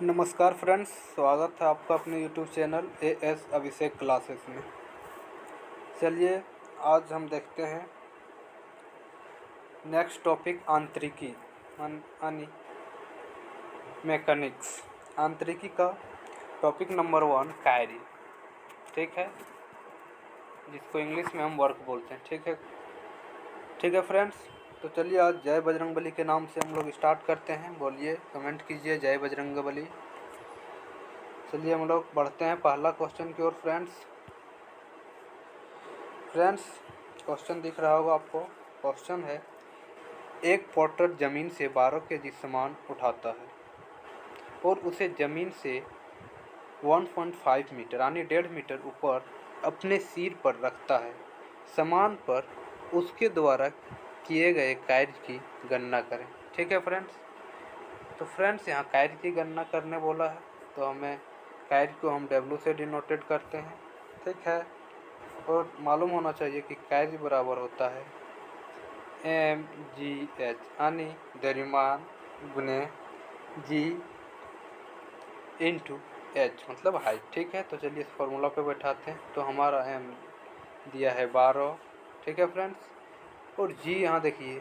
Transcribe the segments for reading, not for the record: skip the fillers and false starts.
नमस्कार फ्रेंड्स, स्वागत है आपका अपने यूट्यूब चैनल एएस अभिषेक क्लासेस में। चलिए आज हम देखते हैं नेक्स्ट टॉपिक आंतरिकी यानी मैकेनिक्स। आंतरिकी का टॉपिक नंबर 1 कायरी, ठीक है, जिसको इंग्लिश में हम वर्क बोलते हैं। ठीक है फ्रेंड्स, तो चलिए आज जय बजरंगबली के नाम से हम लोग स्टार्ट करते हैं। बोलिए, कमेंट कीजिए जय बजरंगबली। चलिए हम लोग बढ़ते हैं पहला क्वेश्चन की ओर। फ्रेंड्स क्वेश्चन दिख रहा होगा आपको। क्वेश्चन है, एक पोर्टर ज़मीन से 12 केजी सामान उठाता है और उसे ज़मीन से 1.5 मीटर यानी 1.5 मीटर ऊपर अपने सिर पर रखता है। सामान पर उसके द्वारा किए गए कार्य की गणना करें। ठीक है फ्रेंड्स, तो फ्रेंड्स यहाँ कार्य की गणना करने बोला है, तो हमें कार्य को हम W से डिनोटेड करते हैं। ठीक है, और मालूम होना चाहिए कि कार्य बराबर होता है mgh यानी द्रव्यमान गुने g इंटू h मतलब हाइट। ठीक है, तो चलिए इस फॉर्मूला पे बैठाते हैं। तो हमारा m दिया है 12, ठीक है फ्रेंड्स, और g यहाँ देखिए,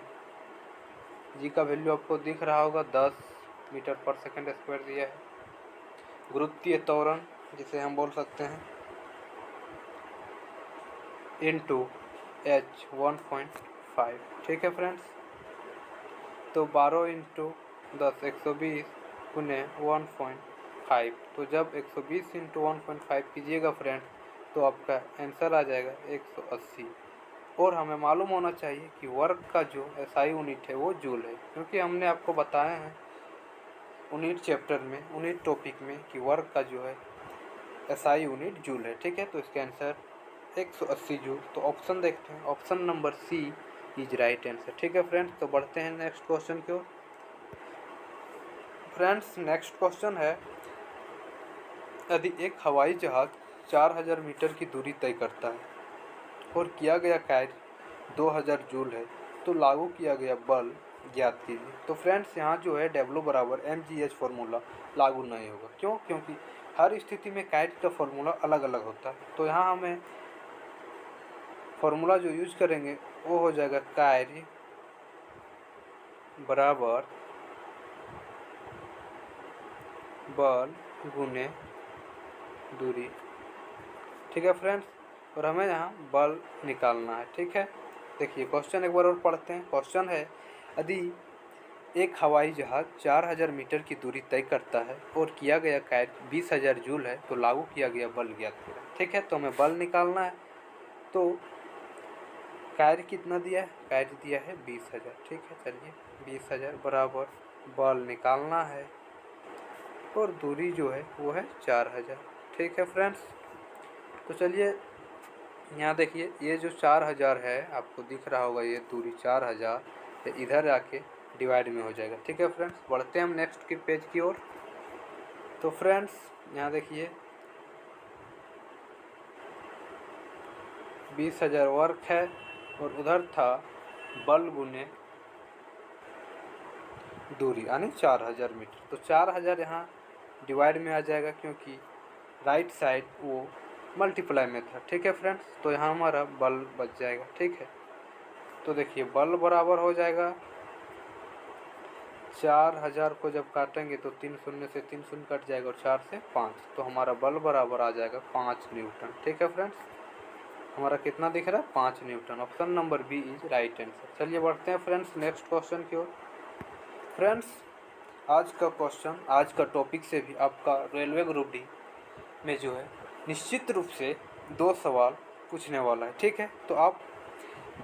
g का वैल्यू आपको दिख रहा होगा 10 मीटर पर सेकंड स्क्वायर दिया है। गुरुत्वीय त्वरण जिसे हम बोल सकते हैं इंटू h 1.5। ठीक है फ्रेंड्स, तो 12 इंटू 10 120 गुने 1.5। तो जब 120 इंटू 1.5 कीजिएगा फ्रेंड्स, तो आपका आंसर आ जाएगा 180। और हमें मालूम होना चाहिए कि वर्क का जो SI यूनिट है वो जूल है, क्योंकि हमने आपको बताया है यूनिट चैप्टर में, यूनिट टॉपिक में, कि वर्क का जो है SI यूनिट जूल है। ठीक है, तो इसका आंसर 180 जूल। तो ऑप्शन देखते हैं, option number C is right answer. ठीक है फ्रेंड्स, तो बढ़ते हैं नेक्स्ट क्वेश्चन की ओर। फ्रेंड्स नेक्स्ट क्वेश्चन है, यदि एक हवाई जहाज 4000 मीटर की दूरी तय करता है और किया गया कार्य 2000 जूल है, तो लागू किया गया बल ज्ञात कीजिए। तो फ्रेंड्स यहाँ जो है W बराबर mgh फार्मूला लागू नहीं होगा। क्यों? क्योंकि हर स्थिति में कार्य का फार्मूला अलग अलग होता है। तो यहाँ हमें फार्मूला जो यूज करेंगे वो हो जाएगा कार्य बराबर बल गुने दूरी। ठीक है फ्रेंड्स, और हमें यहाँ बल निकालना है। ठीक है, देखिए क्वेश्चन एक बार और पढ़ते हैं। क्वेश्चन है, यदि एक हवाई जहाज 4000 मीटर की दूरी तय करता है और किया गया कार्य 20000 जूल है, तो लागू किया गया बल ज्ञात करें। ठीक है, तो हमें बल निकालना है। तो कार्य कितना दिया है? कार्य दिया है 20000। ठीक है, चलिए 20000 बराबर बल निकालना है और दूरी जो है वो है 4000। ठीक है फ्रेंड्स, तो चलिए यहाँ देखिए, ये जो 4000 है आपको दिख रहा होगा, ये दूरी 4000 ये इधर आके डिवाइड में हो जाएगा। ठीक है फ्रेंड्स, बढ़ते हैं हम नेक्स्ट के पेज की ओर। तो फ्रेंड्स यहाँ देखिए 20000 वर्क है और उधर था बल गुने दूरी यानी 4000 मीटर। तो 4000 यहाँ डिवाइड में आ जाएगा, क्योंकि राइट साइड वो मल्टीप्लाई में था। ठीक है फ्रेंड्स, तो यहाँ हमारा बल बच जाएगा। ठीक है, तो देखिए बल बराबर हो जाएगा 4000 को जब काटेंगे तो 3 शून्य से 3 शून्य कट जाएगा और 4 से 5, तो हमारा बल बराबर आ जाएगा 5 न्यूटन। ठीक है फ्रेंड्स, हमारा कितना दिख रहा है? 5 newton. Option number B is right answer. चलिए बढ़ते हैं फ्रेंड्स नेक्स्ट क्वेश्चन की ओर। फ्रेंड्स आज का क्वेश्चन, आज का टॉपिक से भी आपका रेलवे ग्रुप डी में जो है निश्चित रूप से 2 सवाल पूछने वाला है। ठीक है, तो आप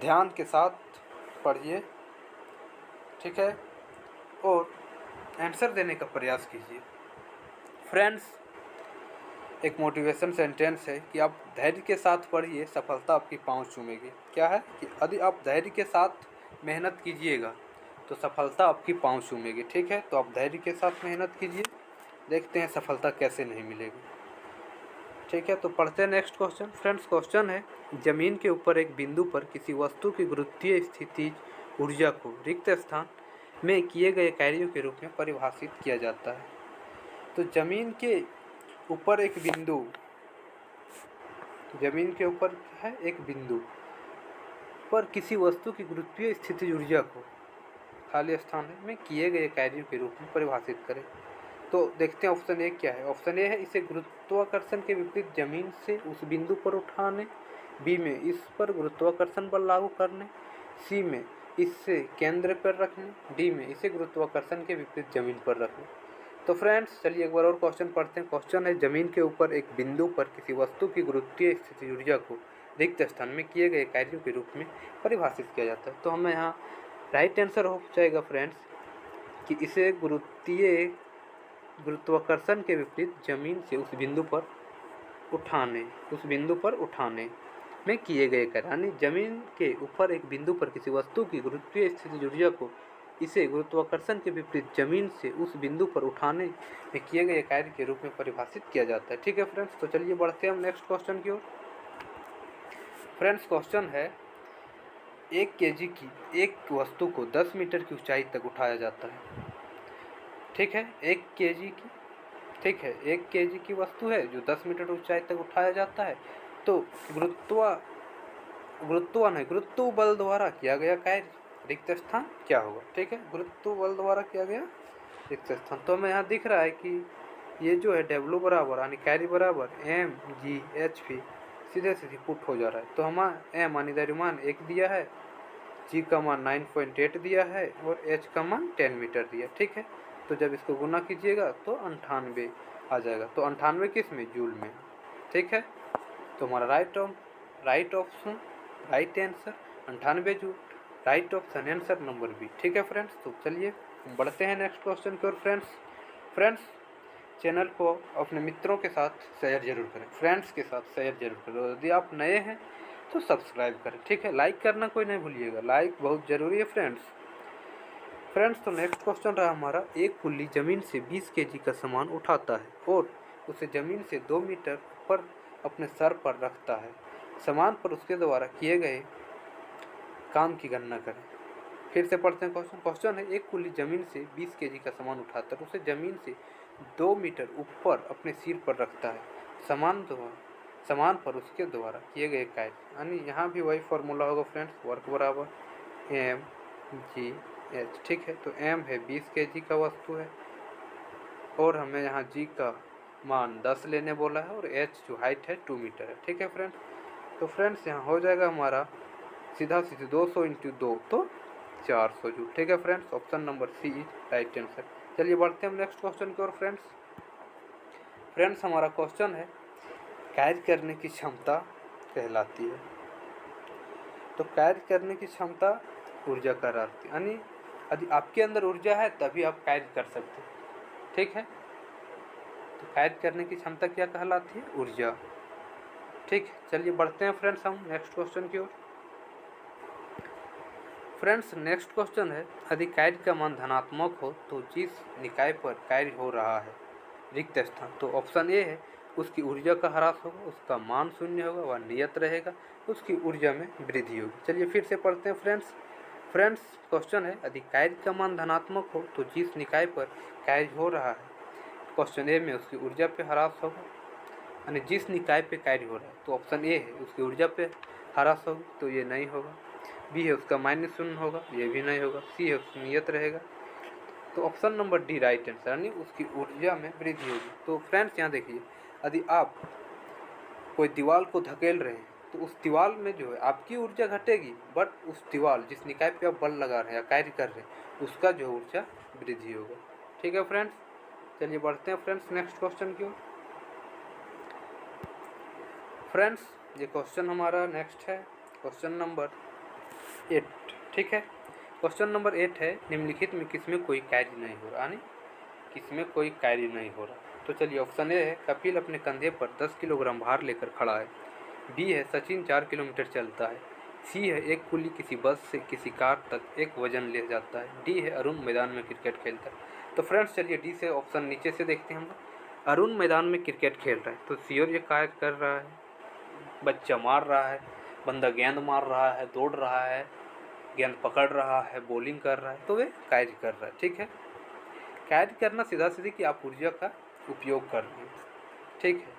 ध्यान के साथ पढ़िए। ठीक है, और आंसर देने का प्रयास कीजिए। फ्रेंड्स एक मोटिवेशन सेंटेंस है कि आप धैर्य के साथ पढ़िए, सफलता आपकी पाँव चूमेगी। क्या है कि यदि आप धैर्य के साथ मेहनत कीजिएगा तो सफलता आपकी पाँव चूमेगी। ठीक है, तो आप धैर्य के साथ मेहनत कीजिए, देखते हैं सफलता कैसे नहीं मिलेगी। ठीक है, तो पढ़ते हैं नेक्स्ट क्वेश्चन। फ्रेंड्स क्वेश्चन है, जमीन के ऊपर एक बिंदु पर किसी वस्तु की गुरुत्वीय स्थिति ऊर्जा को रिक्त स्थान में किए गए कार्यों के रूप में परिभाषित किया जाता है। तो ज़मीन के ऊपर एक बिंदु, ज़मीन के ऊपर है एक बिंदु पर किसी वस्तु की गुरुत्वीय स्थिति ऊर्जा को खाली स्थान में किए गए कार्यों के रूप में परिभाषित करें। तो देखते हैं ऑप्शन ए क्या है। ऑप्शन ए है इसे गुरुत्वाकर्षण के विपरीत जमीन से उस बिंदु पर उठाने, बी में इस पर गुरुत्वाकर्षण बल लागू करने, सी में इससे केंद्र पर रखने, डी में इसे गुरुत्वाकर्षण के विपरीत जमीन पर रखने। तो फ्रेंड्स चलिए एक बार और क्वेश्चन पढ़ते हैं। क्वेश्चन है जमीन के ऊपर एक बिंदु पर किसी वस्तु की गुरुत्वीय स्थिति ऊर्जा को रिक्त स्थान में किए गए कार्यों के रूप में परिभाषित किया जाता है। तो हमें यहाँ राइट आंसर हो जाएगा फ्रेंड्स कि इसे गुरुत्वाकर्षण के विपरीत जमीन से उस बिंदु पर उठाने में किए गए कार्य, यानी जमीन के ऊपर एक बिंदु पर किसी वस्तु की गुरुत्वीय स्थिति ऊर्जा को इसे गुरुत्वाकर्षण के विपरीत जमीन से उस बिंदु पर उठाने में किए गए कार्य के रूप में परिभाषित किया जाता है। ठीक है फ्रेंड्स, तो चलिए बढ़ते हैं हम नेक्स्ट क्वेश्चन की ओर। फ्रेंड्स क्वेश्चन है 1 kg की एक वस्तु को 10 मीटर की ऊंचाई तक उठाया जाता है। ठीक है, 1 kg की, ठीक है, 1 kg की वस्तु है जो 10 मीटर ऊंचाई तक उठाया जाता है। तो गुरुत्व बल द्वारा किया गया कार्य रिक्त स्थान क्या होगा। ठीक है, गुरुत्व बल द्वारा किया गया रिक्त स्थान। तो हमें यहाँ दिख रहा है कि ये जो है डब्ल्यू बराबर यानी कार्य बराबर mgh सीधे सीधे पुट हो जा रहा है। तो हमारा एम यानी द्रव्यमान 1 दिया है, जी का मान 9.8 दिया है और एच का मान 10 मीटर दिया। ठीक है, तो जब इसको गुना कीजिएगा तो 98 आ जाएगा। तो 98 किस में, जूल में। ठीक है, तो हमारा right option, right answer 98 joule, right option answer number B. ठीक है फ्रेंड्स, तो चलिए बढ़ते हैं नेक्स्ट क्वेश्चन की ओर। फ्रेंड्स चैनल को अपने मित्रों के साथ शेयर जरूर करें, फ्रेंड्स के साथ शेयर जरूर करें। यदि आप नए हैं तो सब्सक्राइब करें। ठीक है, लाइक करना कोई नहीं भूलिएगा, लाइक बहुत ज़रूरी है फ्रेंड्स। तो नेक्स्ट क्वेश्चन रहा हमारा, एक कुल्ली ज़मीन से 20 kg का सामान उठाता है और उसे ज़मीन से 2 मीटर ऊपर अपने सर पर रखता है। सामान पर उसके द्वारा किए गए काम की गणना करें। फिर से पढ़ते हैं क्वेश्चन है एक कुल्ली ज़मीन से 20 kg का सामान उठाता है, उसे ज़मीन से 2 मीटर ऊपर अपने सिर पर रखता है। सामान पर उसके द्वारा किए गए कार्य, यानी यहाँ भी वही फॉर्मूला होगा फ्रेंड्स, वर्क बराबर mgh। ठीक है, तो m है 20 kg का वस्तु है और हमें यहाँ g का मान 10 लेने बोला है और h जो हाइट है 2 मीटर है। ठीक है फ्रेंड्स, तो फ्रेंड्स यहाँ हो जाएगा हमारा सीधा 200 × 2 तो 400 जूल। ठीक है friends, option number C is right answer. चलिए बढ़ते हैं हम नेक्स्ट क्वेश्चन की ओर। फ्रेंड्स हमारा क्वेश्चन है कार्य करने की क्षमता कहलाती है। तो कार्य करने की क्षमता ऊर्जा कहलाती है, यानी यदि आपके अंदर ऊर्जा है तभी आप कार्य कर सकते हैं। ठीक है, तो कार्य करने की क्षमता क्या कहलाती है, ऊर्जा। ठीक, चलिए बढ़ते हैं फ्रेंड्स हम नेक्स्ट क्वेश्चन की ओर। फ्रेंड्स नेक्स्ट क्वेश्चन है यदि कार्य का मान धनात्मक हो तो जिस निकाय पर कार्य हो रहा है रिक्त स्थान, तो ऑप्शन ए है उसकी ऊर्जा का ह्रास होगा, उसका मान 0 होगा, वह नियत रहेगा, उसकी ऊर्जा में वृद्धि होगी। चलिए फिर से पढ़ते हैं फ्रेंड्स क्वेश्चन है यदि कार्य का मान धनात्मक हो तो जिस निकाय पर कार्य हो रहा है, क्वेश्चन ए में उसकी ऊर्जा पे ह्रास होगा, यानी जिस निकाय पे कार्य हो रहा है, तो ऑप्शन ए है उसकी ऊर्जा पे ह्रास होगी, तो ये नहीं होगा। बी है उसका -0 होगा, ये भी नहीं होगा। सी है उसकी नियत रहेगा, तो option number D right answer, यानी उसकी ऊर्जा में वृद्धि होगी। तो फ्रेंड्स यहाँ देखिए, यदि आप कोई दीवार को धकेल रहे हैं तो उस दीवार में जो है आपकी ऊर्जा घटेगी, बट उस दीवार जिस निकाय पे आप बल लगा रहे हैं या कार्य कर रहे हैं उसका जो ऊर्जा वृद्धि होगा। ठीक है फ्रेंड्स, चलिए बढ़ते हैं फ्रेंड्स नेक्स्ट क्वेश्चन की ओर। फ्रेंड्स ये क्वेश्चन हमारा नेक्स्ट है क्वेश्चन नंबर 8। ठीक है, क्वेश्चन नंबर 8 है निम्नलिखित में किसमें कोई कार्य नहीं हो रहा, यानी किसमें कोई कार्य नहीं हो रहा। तो चलिए ऑप्शन ए है कपिल अपने कंधे पर 10 किलोग्राम भार लेकर खड़ा है। बी है सचिन 4 किलोमीटर चलता है। सी है एक कुली किसी बस से किसी कार तक एक वजन ले जाता है। डी है अरुण मैदान में क्रिकेट खेलता है। तो फ्रेंड्स चलिए डी से ऑप्शन नीचे से देखते हैं हम लोग। अरुण मैदान में क्रिकेट खेल रहा है, तो श्योर ये कार्य कर रहा है, बच्चा मार रहा है, बंदा गेंद मार रहा है, दौड़ रहा है, गेंद पकड़ रहा है, बॉलिंग कर रहा है, तो वे कार्य कर रहा है। ठीक है, कार्य करना सीधा सीधी कि आप ऊर्जा का उपयोग कर रहे हैं, ठीक है,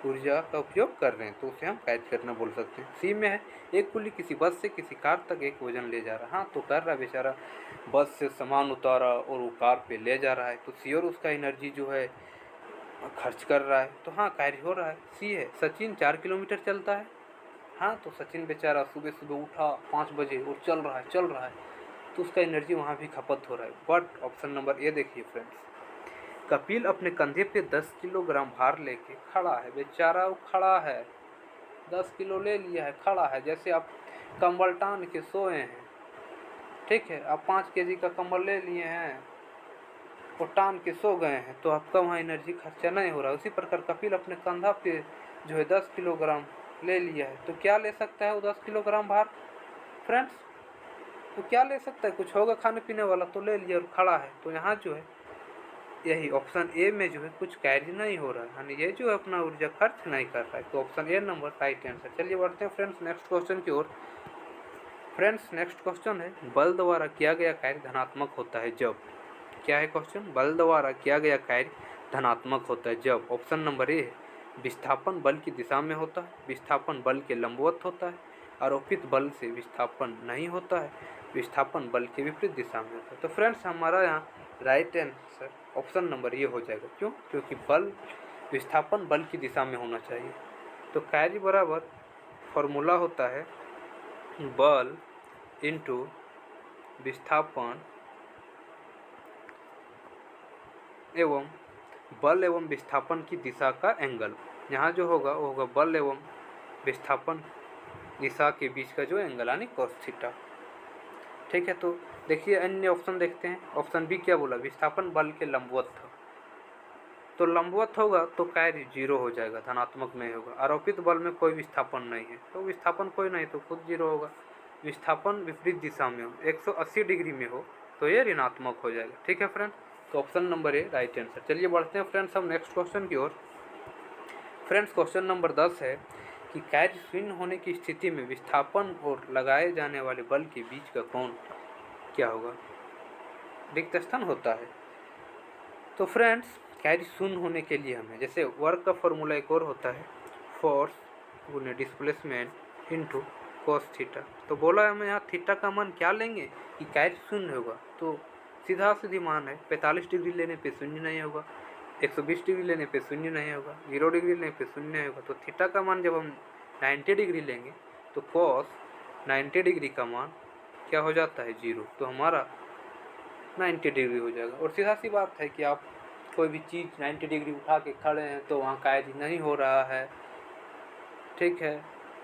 ऊर्जा का उपयोग कर रहे हैं, तो उसे हम कैच करना बोल सकते हैं। सी में है एक कुली किसी बस से किसी कार तक एक वजन ले जा रहा है। हाँ, तो कर रहा है बेचारा, बस से सामान उतारा और वो कार पे ले जा रहा है, तो सी और उसका एनर्जी जो है खर्च कर रहा है, तो हाँ कार्य हो रहा है। सी है सचिन 4 किलोमीटर चलता है। हाँ, तो सचिन बेचारा सुबह सुबह उठा 5 बजे और चल रहा है, तो उसका एनर्जी वहाँ भी खपत हो रहा है। बट ऑप्शन नंबर ए देखिए फ्रेंड्स, कपिल अपने कंधे पे 10 किलोग्राम भार लेके खड़ा है। बेचारा वो खड़ा है, 10 किलो ले लिया है, खड़ा है। जैसे आप कंबल टान के सोए हैं, ठीक है, आप 5 केजी का कंबल ले लिए हैं और टान के सो गए हैं, तो आपका वहाँ एनर्जी खर्चा नहीं हो रहा। उसी प्रकार कपिल अपने कंधा पे जो है 10 किलोग्राम ले लिया है, तो क्या ले सकता है वो 10 किलोग्राम भार फ्रेंड्स? तो क्या ले सकता है, कुछ होगा खाने पीने वाला, तो ले लिया और खड़ा है। तो यहाँ जो है यही ऑप्शन ए में जो है कुछ कैरी नहीं हो रहा है, यानी ये जो है अपना ऊर्जा खर्च नहीं कर रहा है, तो option A number right answer. चलिए बढ़ते हैं फ्रेंड्स नेक्स्ट क्वेश्चन की ओर। फ्रेंड्स नेक्स्ट क्वेश्चन है, बल द्वारा किया गया कार्य धनात्मक होता है जब। क्या है क्वेश्चन? बल द्वारा किया गया कार्य धनात्मक होता है जब। ऑप्शन नंबर ए है विस्थापन बल की दिशा में होता है, विस्थापन बल के लंबवत होता है, आरोपित बल से विस्थापन नहीं होता है, विस्थापन बल के विपरीत दिशा में होता है। तो फ्रेंड्स हमारा यहाँ राइट आंसर ऑप्शन नंबर ये हो जाएगा। क्यों? क्योंकि बल विस्थापन बल की दिशा में होना चाहिए। तो कार्य बराबर फॉर्मूला होता है बल इंटू विस्थापन एवं बल एवं विस्थापन की दिशा का एंगल। यहाँ जो होगा वो होगा बल एवं विस्थापन दिशा के बीच का जो एंगल, यानी cos थीटा। ठीक है, तो देखिए अन्य ऑप्शन देखते हैं। ऑप्शन बी क्या बोला? विस्थापन बल के लंबवत था, तो लंबवत होगा तो कार्य 0 हो जाएगा, धनात्मक नहीं होगा। आरोपित बल में कोई विस्थापन नहीं है, तो विस्थापन कोई नहीं तो खुद 0 होगा। विस्थापन विपरीत दिशा में हो, 180 डिग्री में हो, तो ये ऋणात्मक हो जाएगा। ठीक है फ्रेंड, तो option number A right answer. चलिए बढ़ते हैं फ्रेंड्स हम नेक्स्ट क्वेश्चन की ओर। फ्रेंड्स क्वेश्चन नंबर 10 है कि कार्य शून्य होने की स्थिति में विस्थापन और लगाए जाने वाले बल के बीच का कोण क्या होगा? रिक्त स्थान होता है। तो फ्रेंड्स कार्य शून्य होने के लिए हमें, जैसे वर्क का फॉर्मूला एक और होता है फोर्स गुने डिस्प्लेसमेंट इनटू cos थीटा। तो बोला हमें यहाँ थीटा का मान क्या लेंगे कि कार्य शून्य होगा, तो सीधा सीधी मान है 45 डिग्री लेने पे शून्य नहीं होगा, 120 डिग्री लेने पे शून्य नहीं होगा, 0 डिग्री लेने पे शून्य नहीं होगा। तो थीटा का मान जब हम 90 डिग्री लेंगे तो cos 90 डिग्री का मान क्या हो जाता है? 0। तो हमारा 90 डिग्री हो जाएगा। और सीधा सी बात है कि आप कोई भी चीज़ 90 डिग्री उठा के खड़े हैं तो वहाँ कार्य नहीं हो रहा है, ठीक है,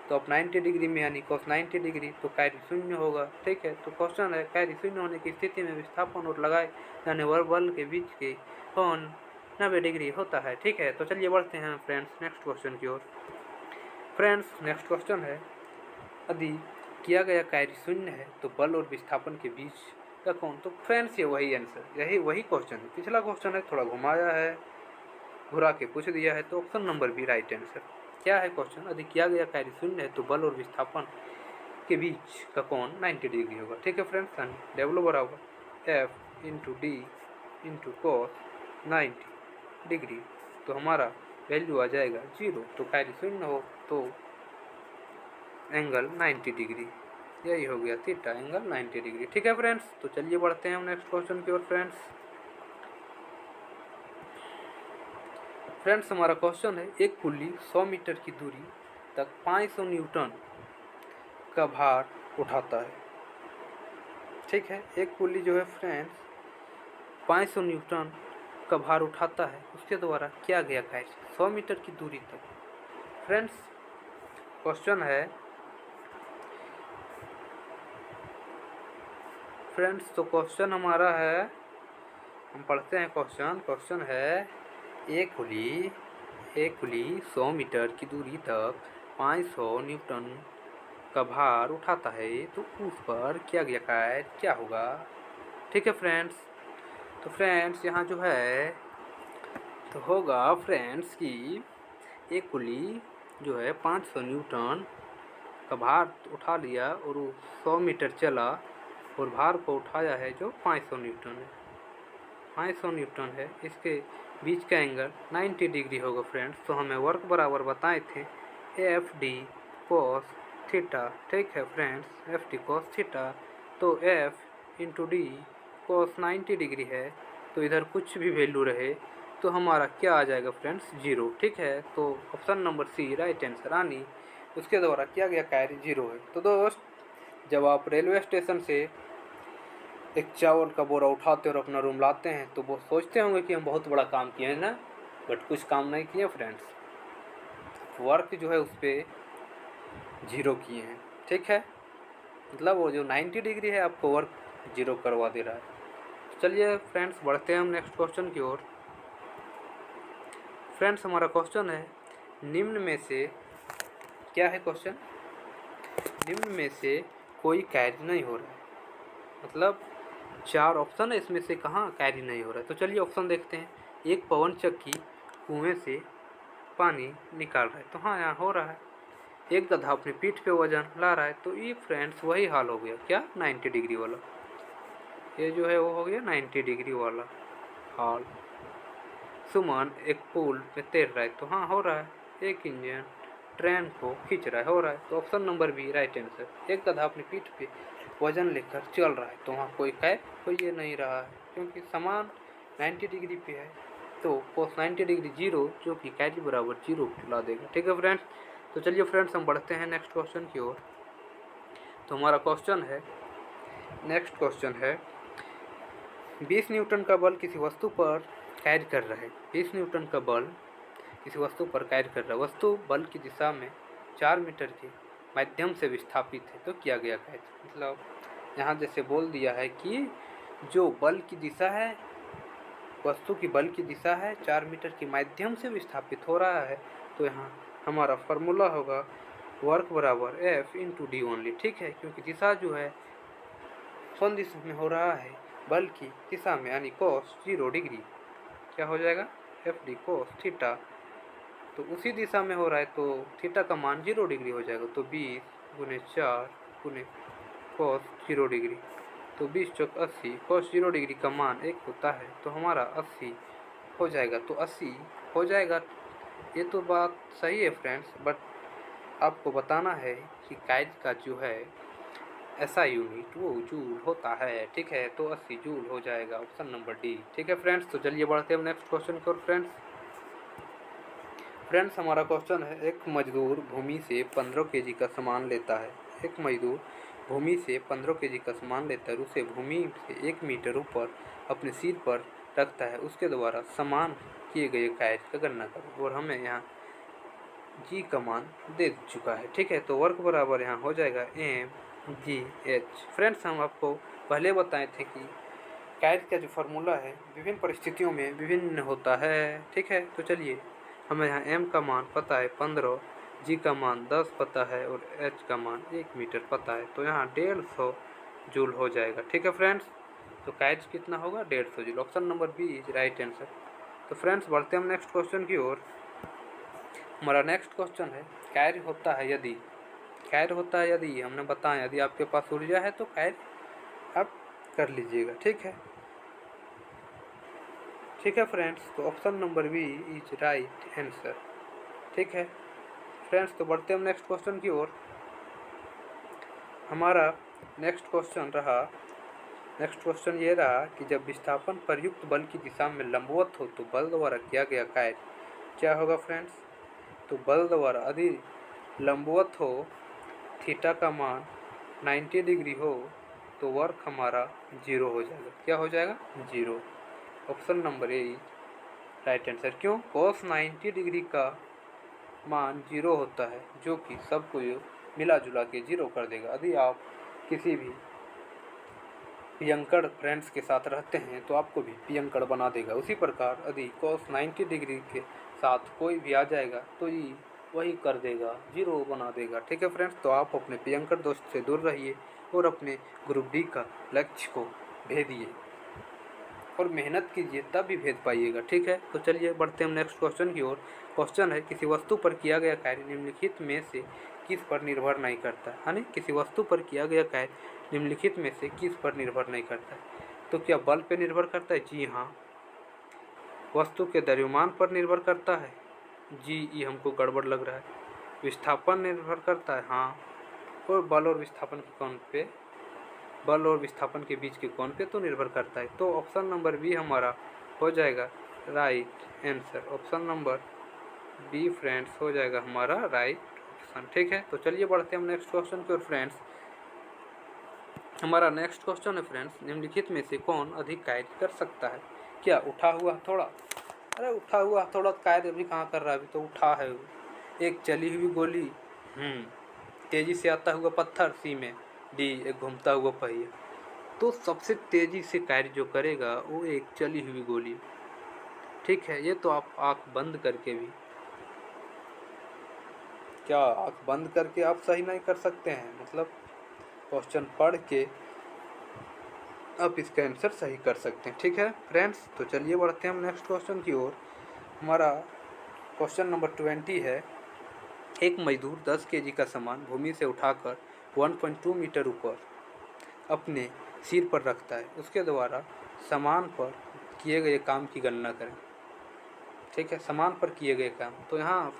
तो आप 90 डिग्री में यानी cos 90 डिग्री, तो कार्य शून्य होगा। ठीक है, तो क्वेश्चन है कार्य शून्य होने की स्थिति में विस्थापन और लगाए जाने वाले बल के बीच के कोण 90 डिग्री होता है। ठीक है, तो चलिए बढ़ते हैं फ्रेंड्स नेक्स्ट क्वेश्चन की ओर। फ्रेंड्स नेक्स्ट क्वेश्चन है, यदि किया गया कार्य शून्य है तो बल और विस्थापन के बीच का कोण। तो फ्रेंड्स ये वही आंसर, यही वही क्वेश्चन है। पिछला क्वेश्चन है थोड़ा घुमाया है, घुरा के पूछ दिया है, तो option number B right answer. क्या है क्वेश्चन? यदि किया गया कार्य शून्य है तो बल और विस्थापन के बीच का कोण 90 डिग्री होगा। ठीक है फ्रेंड्स, W बराबर F into D into cos 90 degree, तो हमारा वैल्यू आ जाएगा 0। तो कार्य शून्य हो तो एंगल 90 डिग्री, यही हो गया थीटा, एंगल 90 डिग्री। ठीक है फ्रेंड्स, तो चलिए बढ़ते हैं हम नेक्स्ट क्वेश्चन की ओर। फ्रेंड्स हमारा क्वेश्चन है, एक पुल्ली 100 मीटर की दूरी तक 500 न्यूटन का भार उठाता है। ठीक है, एक पुल्ली जो है फ्रेंड्स 500 न्यूटन का भार उठाता है, उसके द्वारा किया गया कार्य 100 मीटर की दूरी तक। फ्रेंड्स क्वेश्चन है, फ्रेंड्स तो क्वेश्चन हमारा है, हम पढ़ते हैं क्वेश्चन है, एक पुली 100 मीटर की दूरी तक 500 न्यूटन का भार उठाता है, तो उस पर किया गया कार्य क्या होगा? ठीक है फ्रेंड्स, तो फ्रेंड्स यहाँ जो है तो होगा फ्रेंड्स कि एक पुली जो है 500 न्यूटन का भार उठा लिया और वो 100 मीटर चला और भार को उठाया है जो 500 न्यूटन है। 500 न्यूटन है, इसके बीच का एंगल 90 डिग्री होगा फ्रेंड्स। तो हमें वर्क बराबर बताए थे एफ डी कोस थीटा, ठीक है friends, F d cos theta. तो F into d cos 90 degree है, तो इधर कुछ भी वैल्यू रहे तो हमारा क्या आ जाएगा फ्रेंड्स, 0, ठीक है। तो option number C right answer आनी उसके द्वारा किया गया कार्य 0 है। तो दोस्त, जब आप रेलवे स्टेशन से एक चावल का बोरा उठाते और अपना रूम लाते हैं तो वो सोचते होंगे कि हम बहुत बड़ा काम किए हैं ना, बट कुछ काम नहीं किए फ्रेंड्स, वर्क जो है उस पर 0 किए हैं, ठीक है। मतलब वो जो 90 डिग्री है आपको वर्क 0 करवा दे रहा है। चलिए फ्रेंड्स, बढ़ते हैं हम नेक्स्ट क्वेश्चन की ओर। फ्रेंड्स, हमारा क्वेश्चन है निम्न में से, क्या है क्वेश्चन, निम्न में से कोई कार्य नहीं हो रहा है। मतलब 4 ऑप्शन है, इसमें से कहाँ कार्य नहीं हो रहा है। तो चलिए ऑप्शन देखते हैं। एक पवन चक्की कुएं से पानी निकाल रहा है, तो हाँ यहाँ हो रहा है। एक गधा अपनी पीठ पे वजन ला रहा है, तो ये फ्रेंड्स वही हाल हो गया, क्या 90 डिग्री वाला, ये जो है वो हो गया 90 डिग्री वाला हाल। सुमन एक पुल पे तैर रहा है, तो हाँ हो रहा है। एक इंजन ट्रेन को खींच रहा है, हो रहा है। तो option number B right answer. एक गधा अपनी पीठ पे वजन लेकर चल रहा है, तो वहाँ कोई कार्य हो ये नहीं रहा है, क्योंकि समान 90 डिग्री पे है। तो कोस 90 डिग्री 0, जो कि कार्य बराबर 0 ला देगा, ठीक है फ्रेंड्स। तो चलिए फ्रेंड्स, हम बढ़ते हैं नेक्स्ट क्वेश्चन की ओर। तो हमारा क्वेश्चन है, नेक्स्ट क्वेश्चन है 20 न्यूटन का बल किसी वस्तु पर कार्य कर रहा है। 20 न्यूटन का बल किसी वस्तु पर कार्य कर रहा है। वस्तु बल की दिशा में 4 मीटर के माध्यम से विस्थापित है, तो किया गया कार्य। मतलब यहाँ जैसे बोल दिया है कि जो बल की दिशा है, वस्तु की बल की दिशा है 4 मीटर के माध्यम से विस्थापित हो रहा है, तो यहाँ हमारा फार्मूला होगा वर्क बराबर एफ इंटू डी ओनली, ठीक है। क्योंकि दिशा जो है कौन दिशा में हो रहा है, बल की दिशा में, यानी कोस 0 डिग्री क्या हो जाएगा, एफ डी कोस थीटा। तो उसी दिशा में हो रहा है, तो थीटा का मान 0 डिग्री हो जाएगा। तो 20 गुने 4 गुने कोस 0 डिग्री, तो 20 चौक 80, कोस 0 डिग्री का मान 1 होता है, तो हमारा 80 हो जाएगा। तो 80 हो जाएगा, ये तो बात सही है फ्रेंड्स, बट आपको बताना है कि कार्य का जो है ऐसा यूनिट वो जूल होता है, ठीक है। तो 80 जूल हो जाएगा, ऑप्शन नंबर डी, ठीक है फ्रेंड्स। तो चलिए बढ़ते हैं नेक्स्ट क्वेश्चन की ओर। फ्रेंड्स, हमारा क्वेश्चन है एक मजदूर भूमि से 15 केजी का सामान लेता है। एक मजदूर भूमि से 15 केजी का सामान लेता है, उसे भूमि से 1 मीटर ऊपर अपने सिर पर रखता है। उसके द्वारा सामान किए गए कार्य का गणना करो, और हमें यहाँ जी का मान दे चुका है, ठीक है। तो वर्क बराबर यहाँ हो जाएगा एम जी एच। फ्रेंड्स, हम आपको पहले बताए थे कि कार्य का जो फार्मूला है विभिन्न परिस्थितियों में विभिन्न होता है, ठीक है। तो चलिए, हमें यहाँ m का मान पता है 15, g का मान 10 पता है, और h का मान 1 मीटर पता है, तो यहाँ 150 जूल हो जाएगा, ठीक है फ्रेंड्स। तो कार्य कितना होगा, 150 joule, option number B is right answer. तो फ्रेंड्स, बढ़ते हैं हम नेक्स्ट क्वेश्चन की ओर। हमारा नेक्स्ट क्वेश्चन है कार्य होता है यदि, कार्य होता है यदि, हमने बताया यदि आपके पास ऊर्जा है तो कार्य आप कर लीजिएगा, ठीक है, ठीक है फ्रेंड्स। तो option number B is right answer, ठीक है फ्रेंड्स। तो बढ़ते हैं हम नेक्स्ट क्वेश्चन की ओर। हमारा नेक्स्ट क्वेश्चन ये रहा कि जब विस्थापन पर युक्त बल की दिशा में लंबवत हो तो बल द्वारा किया गया कार्य क्या होगा फ्रेंड्स। तो बल द्वारा यदि लंबवत हो, थीटा का मान 90 डिग्री हो, तो वर्क हमारा 0 हो जाएगा, क्या हो जाएगा, 0, option number A right answer. क्यों, कोस 90 डिग्री का मान 0 होता है, जो कि सबको मिला जुला के 0 कर देगा। यदि आप किसी भी पियंकड़ फ्रेंड्स के साथ रहते हैं तो आपको भी पियंकड़ बना देगा। उसी प्रकार यदि कोस 90 डिग्री के साथ कोई भी आ जाएगा तो ये वही कर देगा, 0 बना देगा, ठीक है फ्रेंड्स। तो आप अपने पियंकड़ दोस्त से दूर रहिए और अपने ग्रुप डी का लक्ष्य को भेदिए और मेहनत कीजिए, तब भी भेद पाइएगा, ठीक है। तो चलिए बढ़ते हैं हम नेक्स्ट क्वेश्चन की ओर। क्वेश्चन है किसी वस्तु पर किया गया कार्य निम्नलिखित में से किस पर निर्भर नहीं करता, यानी किसी वस्तु पर किया गया कार्य निम्नलिखित में से किस पर निर्भर नहीं करता है। तो क्या बल पर निर्भर करता है, जी हाँ, वस्तु के द्रव्यमान पर निर्भर करता है, जी ये हमको गड़बड़ लग रहा है। विस्थापन निर्भर करता है, हाँ। और बल और विस्थापन के कोण पे, बल और विस्थापन के बीच के कोण पे तो निर्भर करता है। तो ऑप्शन नंबर बी हमारा हो जाएगा right answer. Option number be friends हो जाएगा हमारा राइट ऑप्शन। ठीक है, तो चलिए बढ़ते हैं हम नेक्स्ट क्वेश्चन की ओर फ्रेंड्स। हमारा नेक्स्ट क्वेश्चन है फ्रेंड्स, निम्नलिखित में से कौन अधिक कार्य कर सकता है? क्या उठा हुआ हथौड़ा? अरे उठा हुआ हथौड़ा कार्य अभी कहाँ कर रहा है, अभी तो उठा है वो। एक चली हुई गोली, तेजी से आता हुआ पत्थर, सी में। डी एक घूमता हुआ पहिया। तो सबसे तेजी से कार्य जो करेगा वो एक चली हुई गोली। ठीक है, ये तो आप आँख बंद करके भी, क्या आँख बंद करके आप सही नहीं कर सकते हैं? मतलब क्वेश्चन पढ़ के आप इसका आंसर सही कर सकते हैं। ठीक है फ्रेंड्स, तो चलिए बढ़ते हैं हम नेक्स्ट क्वेश्चन की ओर। हमारा क्वेश्चन नंबर 20 है, एक मजदूर 10 kg का सामान भूमि से उठाकर 1.2 मीटर ऊपर अपने सिर पर रखता है। उसके द्वारा सामान पर किए गए काम की गणना करें। ठीक है, सामान पर किए गए काम, तो यहाँ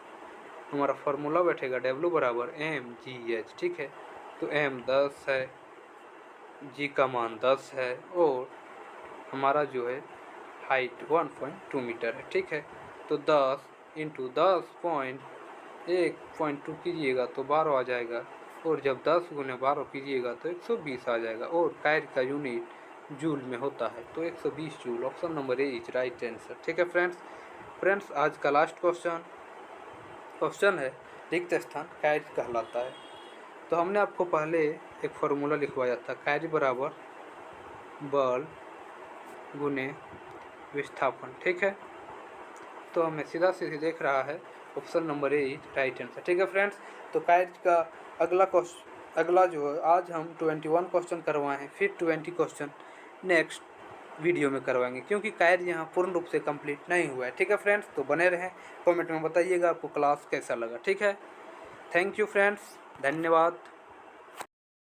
हमारा फार्मूला बैठेगा W बराबर mgh। ठीक है, तो m 10 है, g का मान 10 है और हमारा जो है हाइट 1.2 मीटर है। ठीक है, तो 10 इंटू 10.1.2 कीजिएगा तो 12 आ जाएगा, और जब 10 गुने 12 कीजिएगा तो 120 आ जाएगा, और कार्य का यूनिट जूल में होता है, तो 120 joule. Option number A is right answer. ठीक है फ्रेंड्स आज का लास्ट क्वेश्चन है, रिक्त स्थान कार्य कहलाता है। तो हमने आपको पहले एक फार्मूला लिखवाया था, कार्य बराबर बल गुने विस्थापन। ठीक है, तो हमें सीधा सीधी देख रहा है option number A right answer. ठीक है फ्रेंड्स, तो कार्य का अगला जो है, आज हम 21 क्वेश्चन करवाए हैं, फिर 20 क्वेश्चन नेक्स्ट वीडियो में करवाएंगे, क्योंकि कार्य यहाँ पूर्ण रूप से कंप्लीट नहीं हुआ है। ठीक है फ्रेंड्स, तो बने रहें, कमेंट में बताइएगा आपको क्लास कैसा लगा। ठीक है, थैंक यू फ्रेंड्स, धन्यवाद।